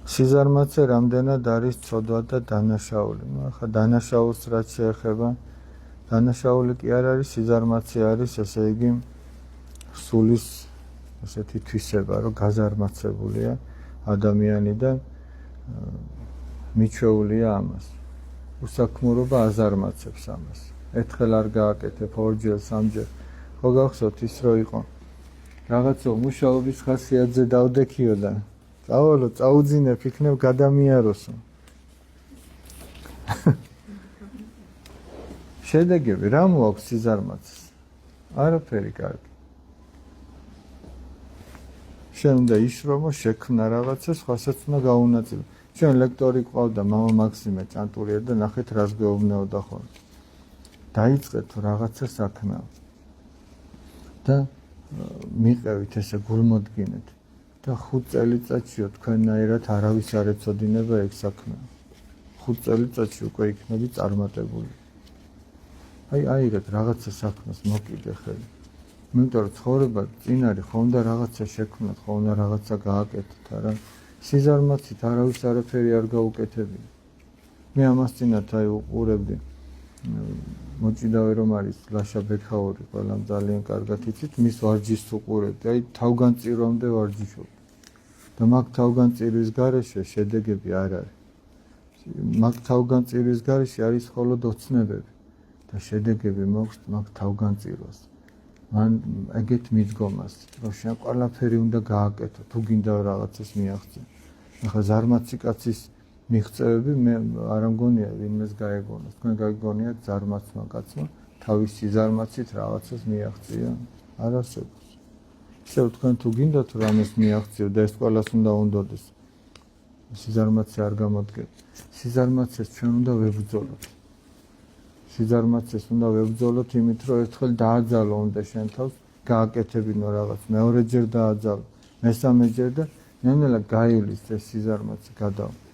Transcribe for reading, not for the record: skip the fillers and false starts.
სიზარმაცე რამდენად არის ცოდვა და დანაშაული. ახლა დანაშაულს რაც შეეხება, დანაშაული კი არ არის, სიზარმაცე არის, ესე იგი, სულის ესეთი თვისება, რომ გაზარმაცებულია ადამიანი და მიჩვეულია ამას. უსაქმურობა აზარმაცებს ამას. ერთხელ არ გააკეთებ, ორჯერ, სამჯერ. ხო გახსოვთ ის რო იყო. რაღაცა მუშაობის ხასიათზე დავდექიო და წავალო, წაუძინებ, იქნებ გადამიაროსო. შედეგები რა მოაქვს სიზარმაცეს? არაფერი კარგი. შენ უნდა იშრომო, შექმნა რაღაცა, სხვასაც უნდა გაუნაწილო. ჩვენ ლექტორი ყავდა მამა მაქსიმე ჭანტურია და ნახეთ რას გვეუბნეოდა ხოლმე. დაიწყეთ რაღაცა საქმე. და მიყევით ესე გულმოდგინეთ და 5 წელიწადშიო თქვენნაირად არავის არ ეცოდინება ეგ საქმე. 5 წელიწადში უკვე იქნები წარმატებული. აიღეთ რაღაცა საქმეს მოკიდე ხელი. იმიტომ რომ ცხოვრება წინ არის, ხო უნდა რაღაცა შექმნათ, ხო უნდა რაღაცა გააკეთოთ, არა? სიზარმაცით არავის არაფერი არ გაუკეთებია. მე ამას წინათ უყურებდი. მოჭიდავე რომ არის ლაშა ბექაური, ყველამ ძალიან კარგად იცით, მის ვარჯიშს უყურებდი, თავგანწირვამდე ვარჯიშობდი. და მაგ თავგანწირვის გარეშე შედეგები არ არის. მაგ თავგანწირვის გარეშე არის მხოლოდ ოცნებები და შედეგები მოაქვს მაგ თავგანწირვას. მან ეგეთ მიდგომას, რომ შენ ყველაფერი უნდა გააკეთო, თუ გინდა რაღაცას მიაღწიო. ახლა ზარმაცი კაცის მიღწევები მე არ მგონია ვინმეს გაეგონოს. თქვენ გაიგონიათ ზარმაცმა კაცმა თავის სიზარმაცით რაღაცას მიაღწია? არ არსებობს. ისევ თქვენ თუ გინდათ რამეს მიაღწიო და ეს ყველას უნდა უნდოდეს. სიზარმაცე არ გამოდგება. სიზარმაცეს ჩვენ უნდა ვებრძოლოთ. სიზარმაცეს უნდა ვებრძოლოთ იმით, რომ ერთხელ დააძალო უნდა შენ თავს, გააკეთებინო რაღაც, მეორეჯერ დააძალო, მესამეჯერ და ნელ-ნელა გაივლის ეს სიზარმაცე გადავა.